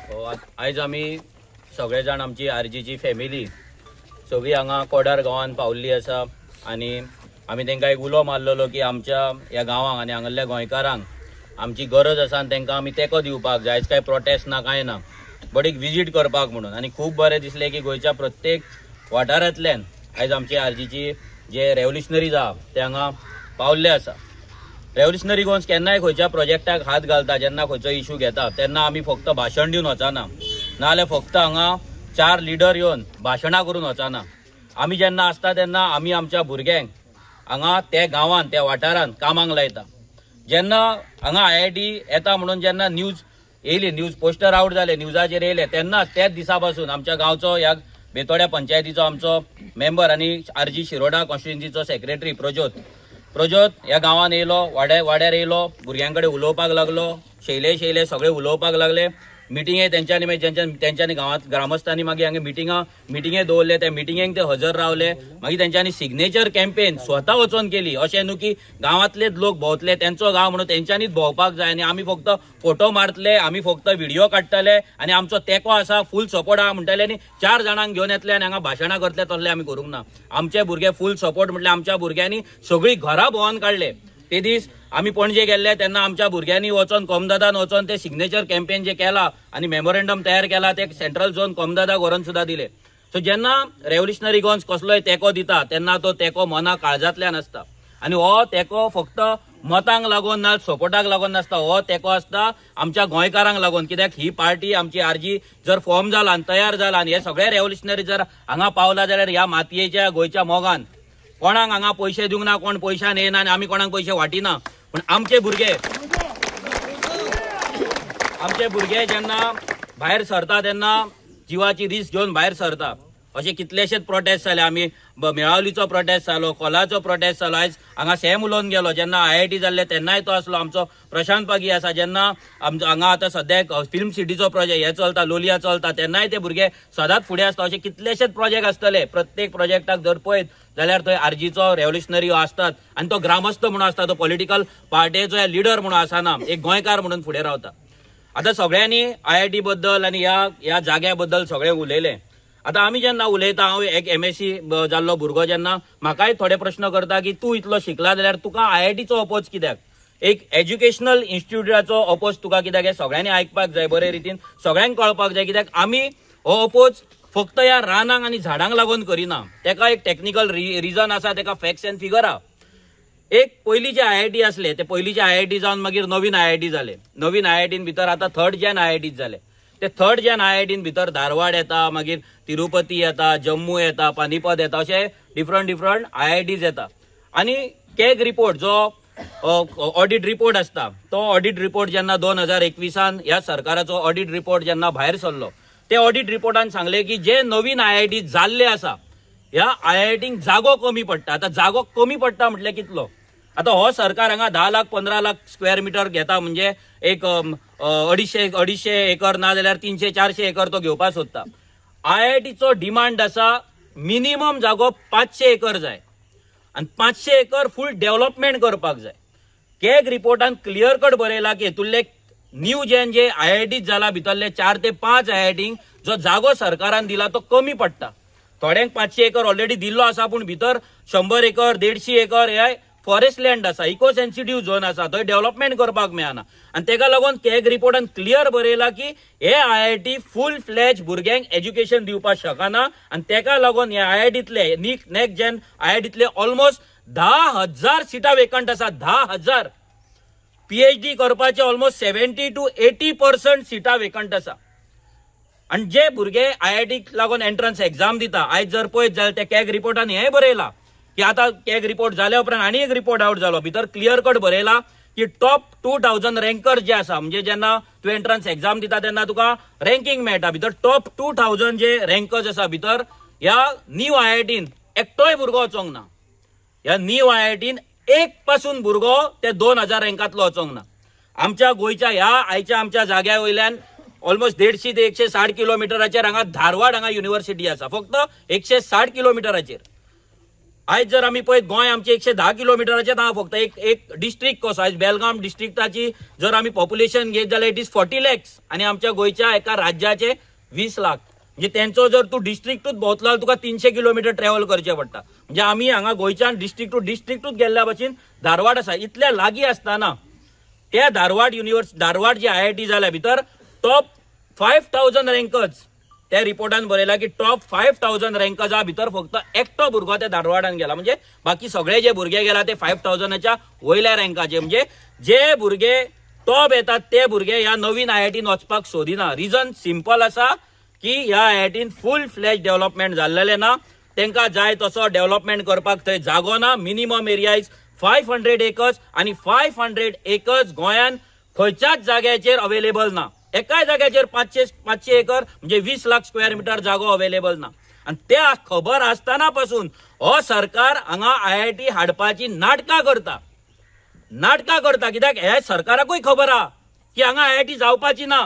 आयज आमी सगळे जाण आमची आरजीची फॅमिली सगळी हांगा कोडार गांवांत पावल्ली आसा आनी आमी तांकां एक उलो मारलेलो की आमच्या ह्या गांवांक आनी हांगासरल्या गोंयकारांक आमची गरज आसा आनी तांकां आमी तेंको दिवपाक जाय। आयज कांय प्रोटेस्ट ना कांय ना, बट एक विजीट करपाक म्हणून। आनी खूब बरें दिसलें की गोंयच्या प्रत्येक वाठारांतल्यान आयज आमची आरजीची जे रेव्होल्युशनरीज आहा ते हांगा पावल्ले आसा। रेव्होल्युशनरी गोन्स केन्नाय खंयच्या प्रोजेक्टाक हात घालता, जेन्ना खंयचो इशू घेता तेन्ना आमी फक्त भाशण दिवन वचना, नाजाल्यार फक्त हांगा 4 लिडर येवन भाशणां करून वचना। आमी जेन्ना आसता तेन्ना आमी आमच्या भुरग्यांक हांगा त्या गांवांत त्या वाठारांत कामाक लायता। जेन्ना हांगा IIT येता म्हणून जेन्ना न्यूज येयली, न्यूज पोस्टर आउट जाले, न्यूजाचेर येयले, तेन्ना त्याच दिसा पासून आमच्या गांवचो ह्या बेतोड्या पंचायतीचो आमचो मेंबर आनी आरजी शिरोडा कॉन्स्टिट्युएन्सीचो सेक्रेटरी प्रज्योत ह्या गांवांत येयलो, वाड्यार येयलो, भुरग्यां कडेन उलोवपाक लागलो, शैले सगळे उलोवपाक लागले। मिटिंगे तेंच्यांनी गांवांत ग्रामस्थांनी मागीर हांगा मिटिंगे दवरले, त्या मिटिंगेक ते हजर रावले। मागीर तेंच्यांनी सिग्नेचर कॅम्पेन स्वता वचोन केली। अशें न्हू की गांवांतलेच लोक भोंवतले, तेंचो गांव म्हणून तेंच्यांनीच भोंवपाक जाय आनी आमी फक्त फोटो मारतले, आमी फक्त व्हिडिओ काडटले आनी आमचो तेंको आसा, फूल सपोर्ट आहा म्हणटले आनी 4 जाणांक घेवन येतले आनी हांगा भाशणां करतले, तसले आमी करूंक ना। आमचे भुरगे फूल सपोर्ट म्हटल्यार आमच्या भुरग्यांनी सगळीं घरां भोंवन काडले। ते दीस आमी पणजे गेल्ले तेन्ना आमच्या भुरग्यांनी वचोन कोमदादान वचोन ते सिग्नेचर कॅम्पेन जे केला आनी मेमोरेंडम तयार केला ते सेंट्रल झोन कोमदादाक व्हरोन सुद्दां दिले। सो जेन्ना रेव्होल्युशनरी गोन्स कसलोय तेंको दिता तेन्ना तो तेंको मना काळजांतल्यान आसता आनी हो तेंको फक्त मतांक लागून ना, सपोर्टाक लागून नासता, हो तेंको आसता आमच्या गोंयकारांक लागून। कित्याक ही पार्टी आमची आरजी जर फॉर्म जाला आनी तयार जाला आनी हे सगळे रेव्होल्युशनरी जर हांगा पावला जाल्यार ह्या मातयेच्या गोंयच्या मोगान कोणाक हांगा पयशे दिवंक ना, कोण पयशान येना आनी आमी कोणाक पयशे वाटिना, पण आमचे भुरगे जेन्ना भायर सरता तेन्ना जिवाची रिस्क घेवन भायर सरता। अशे कितलेशेच प्रोटेस्ट जाले, आमी मेळावलीचो प्रोटेस्ट जालो, कोलाचो प्रोटेस्ट जालो, आयज हांगा सॅम उलोवन गेलो। जेन्ना IIT जाल्ले तेन्नाय तो आसलो आमचो प्रशांत पागी आसा। जेन्ना हांगा आतां सद्याक फिल्म सिटीचो प्रोजेक्ट हे चलता, लोलया चलता, तेन्नाय ते भुरगे सदांच फुडें आसता। अशे कितलेशेच प्रोजेक्ट आसतले, प्रत्येक प्रोजेक्टाक जर पळयत जाल्यार थंय आरजीचो रेव्होल्युशनरी आसतात आनी तो ग्रामस्थ म्हणून आसता, तो पॉलिटिकल पार्टीचो लिडर म्हणून आसना, एक गोंयकार म्हणून फुडें रावता। आतां सगळ्यांनी IIT बद्दल आनी ह्या जाग्या बद्दल सगळे उलयले। आतां आमी जेन्ना उलयता, हांव एक MSc जाल्लो भुरगो, जेन्ना म्हाकाय थोडे प्रश्न करता की तूं इतलो शिकला जाल्यार तुका IITचो अपोज कित्याक, एक एज्युकेशनल इन्स्टिट्यूटाचो अपोज तुका कित्याक, हे सगळ्यांनी आयकपाक जाय, बरे रितीन सगळ्यांक कळपाक जाय। कित्याक आमी हो अपोज फक्त ह्या रानांक आनी झाडांक लागून करिना, तेका एक टेक्निकल रिजन आसा, तेका फॅक्ट्स एंड फिगर आहा। एक पयलींचे IIT आसले, ते पयलींचे IIT जावन मागीर नवीन IIT जाले, नवीन IITन भितर आतां 3rd gen IIT जाले। ते 3rd gen IITन भितर धारवाड येता, मागीर तिरुपती येता, जम्मू येता, पानिपत येता, अशे डिफरंट IITs येता। आनी कॅग रिपोर्ट जो ऑडिट रिपोर्ट आसता, तो ऑडिट रिपोर्ट जेन्ना 2021 ह्या सरकाराचो ऑडिट रिपोर्ट जेन्ना भायर सरलो, ते ऑडिट रिपोर्टान सांगले की जे नवीन IIT जाल्ले आसा ह्या IITंक जागो कमी पडटा। आतां जागो कमी पडटा म्हटल्यार कितलो? आतां हो सरकार हांगा 10 लाख 15 लाख स्क्वेअर मिटर घेता, म्हणजे एक 250 एकर ना जाल्यार 300-400 एकर तो घेवपाक सोदता। IITचो डिमांड आसा मिनिमम जागो 500 एकर जाय आनी 500 एकर फूल डेव्हलपमेंट करपाक जाय। कॅग रिपोर्टान क्लियर कट बरयला की हेतुल्ले न्यू जेन जे IIT जाला भितरले 4 ते 5 IITंक जो जागो सरकारान दिला तो कमी पडटा। थोड्यांक 500 एकर ऑलरेडी दिल्लो आसा, पण भितर 100 एकर 150 एकर हे फॉरेस्ट लँड आसा, इको सेन्सिटिव्ह झोन आसा, थंय डेव्हलपमेंट करपाक मेळना। आनी तेका लागून कॅग रिपोर्टान क्लियर बरयला की हे IIT फूल फ्लॅज भुरग्यांक एज्युकेशन दिवपाक शकना आनी तेका लागून हे IITतले नेक्स्ट जेन IITतले ऑलमोस्ट 10,000 सिटां वेकंट आसा। 10,000 PhD करपाचे ऑलमोस्ट 70 to 80% सिटां वेकंट आसा। आनी जे भुरगे IITक लागून एंट्रन्स एग्जाम दिता, आयज जर पळयत जाल्यार त्या कॅग रिपोर्टान हें बरयला की आतां कॅग रिपोर्ट जाल्या उपरांत आनी एक रिपोर्ट आउट जालो, भितर क्लियर कट बरयला की टॉप 2000 रँकर जे आसा, म्हणजे जेन्ना तूं एंट्रन्स एग्जाम दिता तेन्ना तुका रँकिंग मेळटा, भितर टॉप 2000 जे रँकर्स आसा भितर ह्या न्यू IITन एकटोय भुरगो वचोंक ना। ह्या न्यू IITन एक पासून भुरगो ते 2000 रँकांतलो वचोंक ना। आमच्या गोंयच्या ह्या आयच्या आमच्या जाग्या वयल्यान ऑलमोस्ट 150 ते 160 किलोमिटराचेर हांगा धारवाड हांगा युनिव्हर्सिटी आसा, फक्त 160 किलोमिटराचेर। आयज जर आमी पळयत गोंय आमचे 110 किलोमिटराचें आहा फक्त एक डिस्ट्रिक्ट कसो आयज बेलगाम डिस्ट्रिक्टाची जर आमी पॉप्युलेशन घेत जाल्यार इट इज 40 lakhs आनी आमच्या गोंयच्या एका राज्याचे 20 लाख म्हणजे त्यांचो जर तू डिस्ट्रिक्टूच भोंवतलो जाल्यार तुका 300 किलोमीटर ट्रॅव्हल करचें पडटा म्हणजे आमी हांगा गोंयच्यान डिस्ट्रिक्टूच गेल्ल्या भशेन धारवाड आसा इतल्या लागीं आसतना त्या धारवाड जी IIT जाल्या भितर टॉप 5000 रँकर्स त्या रिपोर्टान बरयला की टॉप 5000 रँकर्सा भितर फक्त एकटो भुरगो त्या धारवाडान गेला म्हणजे बाकी सगळे जे भुरगे गेला ते 5000च्या वयल्या रँकाचे म्हणजे जे भुरगे टॉप येतात ते भुरगे ह्या नवीन IITन वचपाक सोदिना रिजन सिंपल आसा की ह्या IITन फुल फ्लॅश डेव्हलपमेंट जाल्लेले ना तांकां जाय तसो डेव्हलपमेंट करपाक थंय जागो ना मिनिमम एरिया इज 500 acres आणि 500 acres गोंयान खंयच्याच जाग्याचेर अवेलेबल ना एकाय जाग्याचेर 500 एकर म्हणजे 20 लाख स्क्वेअर मीटर जागो अवेलेबल ना आणि त्या खबर आसतना पासून हो सरकार हांगा IIT हाडपाची नाटकां करता कित्याक हे सरकाराकूय खबर आहा की हांगा IIT जावपाची ना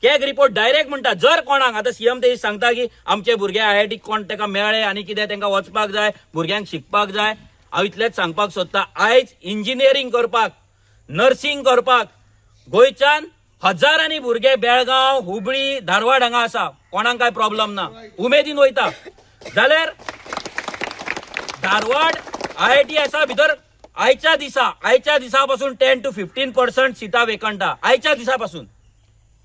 कॅग रिपोर्ट डायरेक्ट म्हणटा जर कोणाक आता सीएम ते सांगता की आमचे भुरगे IIT कोण ताका मेळ्ळे आनी कितें तांकां वचपाक जाय भुरग्यांक शिकपाक जाय हांव इतलेंच सांगपाक सोदता आयज इंजिनियरींग करपाक नर्सिंग करपाक गोंयच्यान हजारांनी भुरगे बेळगांव हुबळी धारवाड हांगा आसा कोणाक काय प्रॉब्लेम ना उमेदीन वयता जाल्यार धारवाड IIT आसा भितर आयच्या दिसा पासून 10 to 15% सिटां वेकंट आहा आयच्या दिसा पासून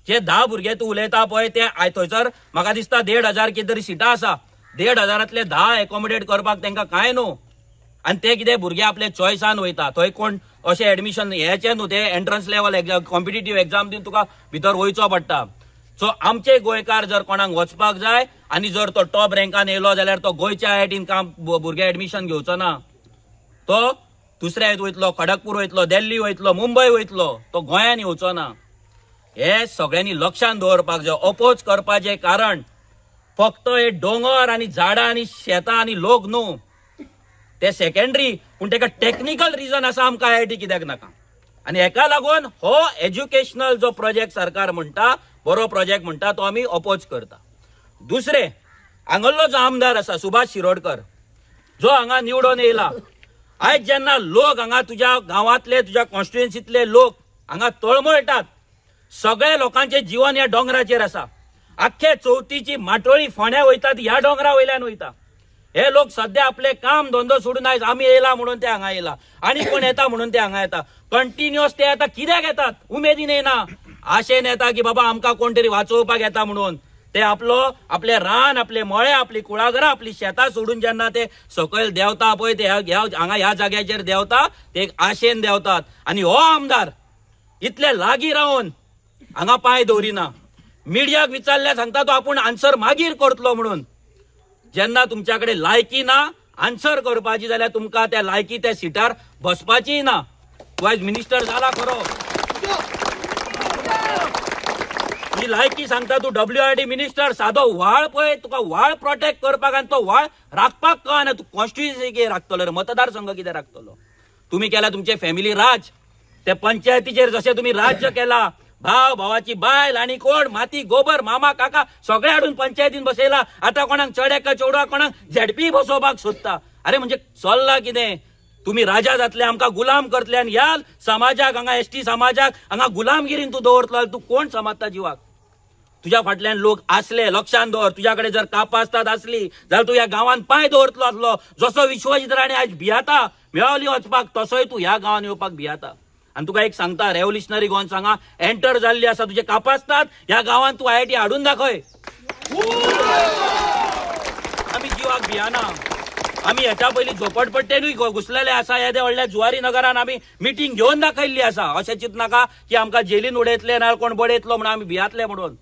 जे 10 भुरगे तूं उलयता पळय ते थंयसर म्हाका दिसता 1,500 कितें तरी सिटां आसा 1,500तले 10 एकोमोडेट करपाक तांकां कांय न्हू आनी ते कितें भुरगे आपले चॉयसान वयता थंय कोण अशें एडमिशन हेचे न्हू ते entrance level exam competitive exam दिवन तुका भितर वयचो पडटा सो आमचे गोंयकार जर कोणाक वचपाक जाय आनी जर तो टॉप रँकान येयलो जाल्यार तो गोंयच्या IITन काम भुरगे एडमिशन घेवचो ना तो दुसऱ्या हातूंत वयतलो खडगपूर वयतलो दिल्ली वयतलो मुंबय वयतलो तो गोंयान येवचो ना हे सगळ्यांनी लक्षात दवरपाक जाय अपोज करपाचें कारण फक्त हे डोंगर आनी झाडां आनी शेतां आनी लोक न्हू ते सेकंडरी पूण ताका टेक्निकल रिजन आसा आमकां IIT कित्याक नाका आनी हेका लागून हो एज्युकेशनल जो प्रोजेक्ट सरकार म्हणटा बरो प्रोजेक्ट म्हणटा तो आमी अपोज करता दुसरे हांगलो जो आमदार आसा सुभाष शिरोडकर जो हांगा निवडून येयला आयज जेन्ना लोक हांगा तुज्या गांवांतले तुज्या कॉन्स्टिट्युएन्सींतले लोक हांगा तळमळटात सगळे लोकांचे जीवन ह्या डोंगराचेर आसा आख्खे चवथीची माटोळी फोंड्या वयतात ह्या डोंगरा वयल्यान वयता हे लोक सध्या आपले काम धंदो सोडून आयज आमी येयला म्हणून ते हांगा येयला आनी कोण येता म्हणून ते हांगा येता कंटिन्युअस ते येता कित्याक येतात उमेदीन येना आशेन येता की बाबा आमकां कोण तरी वाचोवपाक येता म्हणून ते आपले रान आपले मळे आपली कुळागरां आपली शेतां सोडून जेन्ना ते सकयल देंवता पळय ते हांगा ह्या जाग्याचेर देंवता ते आशेन देंवतात आनी हो आमदार इतले लागीं रावन हांगा पांय दवरिना मिडियाक विचारल्यार सांगता तो आपूण आन्सर मागीर करतलो म्हणून जेन्ना तुमच्या कडेन लायकी ना आन्सर करपाची जाल्यार तुमकां त्या लायकी त्या सिटार बसपाची ना तूं आयज मिनिस्टर जाला खरो ही लायकी सांगता तूं WRD मिनिस्टर सादो व्हाळ पळय तुका व्हाळ प्रोटेक्ट करपाक आनी तो व्हाळ राखपाक कळना तूं कॉन्स्टिट्युएन्सी कितें राखतलो रे मतदारसंघ कितें राखतलो तुम्ही केला तुमचे फॅमिली राज त्या पंचायतीचेर जशें तुम्ही राज्य केला भाव भावाची बायल आणि कोण माती गोबर मामा काका सगळे हाडून पंचायतीन बसयला आता कोणाक चड एका चेडवा कोणाक झेडपी बसोवपाक सोदता अरे म्हणजे चल्ला कितें तुम्ही राजा जातले आमकां गुलाम करतले आनी ह्या समाजाक हांगा ST समाजाक हांगा गुलामगिरीन तूं दवरतलो तूं कोण समजता जिवाक तुझ्या फाटल्यान लोक आसले लक्षांत दवर तुझ्याकडे जर कापासतात असली जाल्यार तूं ह्या गांवांत पांय दवरतलो आसलो जसो विश्वजीत राणे आयज भियाता मेळवली वचपाक तसोय तूं ह्या गांवांत येवपाक भियाता आणि तुका एक सांगता रेव्होल्युशनरी गोवन सांगा एंटर जाल्ली आसा तुझे कापासतात ह्या गांवांत तूं IIT हाडून दाखय आमी जिवाक भियाना आमी हेच्या पयलीं झोपडपट्टेनूय घुसलेले आसा येदे व्हडल्या जुवारी नगरान आमी मिटींग घेवन दाखयल्ली आसा अशें चिंतनाका की आमकां जेलीन उडयतले ना कोण बडयतलो म्हणून आमी भियातले म्हणून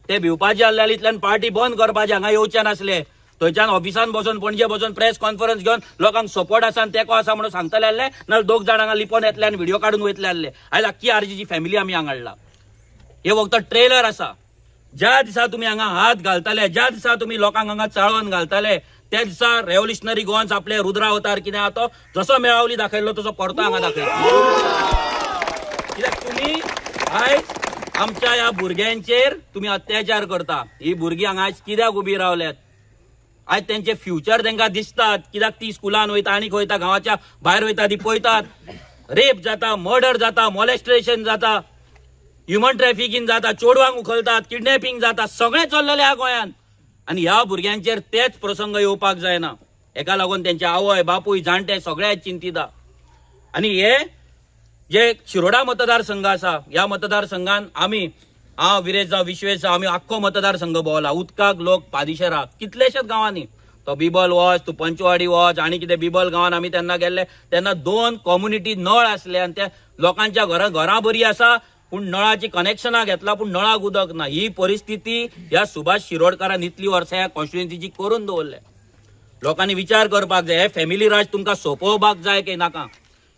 ते भिवपाचे आसले इतल्यान पार्टी बंद करपाचे हांगा येवचे नासले थंयच्यान ऑफिसान बसून पणजे बसून प्रेस कॉन्फरन्स घेवन लोकांक सपोर्ट आसा आनी तेको आसा म्हणून सांगतले आसले नाल्यार दोग जाण हांगा लिपोवन येतले आनी व्हिडिओ काडून वयतले आसले आयज आख्खी RGची फॅमिली आमी हांगा हाडला हे फक्त ट्रेलर आसा ज्या दिसा तुमी हांगा हात घालतले ज्या दिसा तुमी लोकांक हांगा चाळोवन घालतले त्या दिसा रेव्होल्युशनरी गोवन्स आपले रुद्रावतार कितें आहा तो जसो मेळावली दाखयल्लो तसो परतो हांगा दाखयता कित्याक तुमी आयज आमच्या ह्या भुरग्यांचेर तुमी अत्याचार करता ही भुरगीं हांगा आयज कित्याक उबी रावल्यात आज त्यांचे फ्युचर तांकां दिसतात, कित्याक ती स्कुलान वयता आनी वयता, गांवाच्या भायर वयता, ती पळयतात. रेप जाता, मर्डर जाता, मॉलेस्ट्रेशन जाता, ह्युमन ट्रॅफिकिंग जाता, चोडवांक उखलतात, किडनॅपिंग जाता, सगळें चल्लेलें ह्या गोंयांत. आनी ह्या भुरग्यांचेर तेच प्रसंग येवपाक जायना. हेका लागून त्यांचे आवय बापूय जाणटे सगळे चिंतीत. आनी हे जे शिरोडा मतदारसंघ आसा, ह्या मतदारसंघान आमी हांव विरेश विश्वेश आमी आख्खो मतदारसंघ भोंवला. उदकाक लोक पादिशेर आहा कितलेशेच गांवांनी. तो बिबल वच, तूं पंचवाडी वच, आनी कितें बिबल गांवांत आमी तेन्ना गेल्ले तेन्ना 2 कम्युनिटी नळ आसले आनी त्या लोकांच्या घरां बरी आसा पूण नळाची कनेक्शनां घेतला पूण नळाक उदक ना. ही परिस्थिती ह्या सुभाष शिरोडकारान इतली वर्सां ह्या कॉन्स्टिट्युएन्सीची करून दवरले. लोकांनी विचार करपाक जाय, हे फॅमिली राज तुमकां सोंपोवपाक जाय की नाका.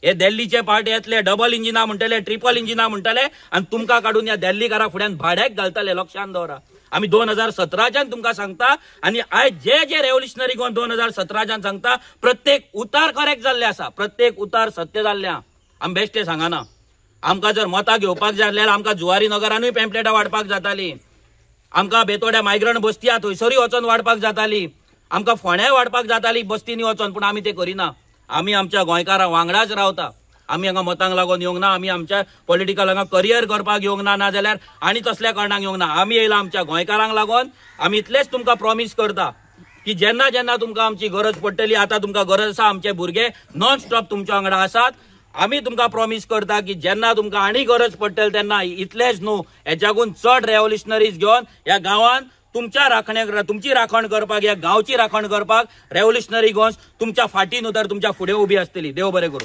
हे दिल्लीचे पार्टी येतले, डबल इंजिना म्हणटले, ट्रिपल इंजिना म्हणटले आनी तुमकां काडून ह्या दिल्लीकारा फुड्यान भाड्याक घालतले. लक्षांत दवरा. आमी 2017च्यान तुमकां सांगता आनी आयज जे रेव्होल्युशनरी गोवन 2017च्यान सांगता प्रत्येक उतार करेक्ट जाल्ले आसा, प्रत्येक उतार सत्य जाल्ले आहा. आमी बेश्टे सांगना. आमकां जर मतां घेवपाक जाय जाल्यार आमकां जुवारी नगरानूय पॅम्पलेटां वाडपाक जाताली, आमकां बेतोड्या मायग्रंट बस्ती आहा थंयसरूय वचोन वाडपाक जाताली, आमकां फोंड्याय वाडपाक जाताली बस्तींनी वचोन, पूण आमी ते करिना. आमी आमच्या गोंयकारां वांगडाच रावता. आमी हांगा मतांक लागून येवंक ना, आमी आमच्या पॉलिटिकल हांगा करियर करपाक येवंक ना, नाजाल्यार आनी तसल्या कारणाक येवंक ना. आमी येयला आमच्या गोंयकारांक लागून. आमी इतलेच तुमकां प्रॉमिस करता की जेन्ना जेन्ना तुमकां आमची गरज पडटली, आतां तुमकां गरज आसा, आमचे भुरगे नॉन स्टॉप तुमच्या वांगडा आसात. आमी तुमकां प्रॉमिस करता की जेन्ना तुमकां आनी गरज पडटली तेन्ना इतलेच न्हू, हेच्याकून चड रेव्होल्युशनरीज घेवन ह्या गांवांत तुमची राखण करपाक, ह्या गांवची राखण करपाक रेव्होल्युशनरी गोवन्स तुमच्या फाटीन उतर तुमच्या फुडें उबी आसतली. देव बरें करूं.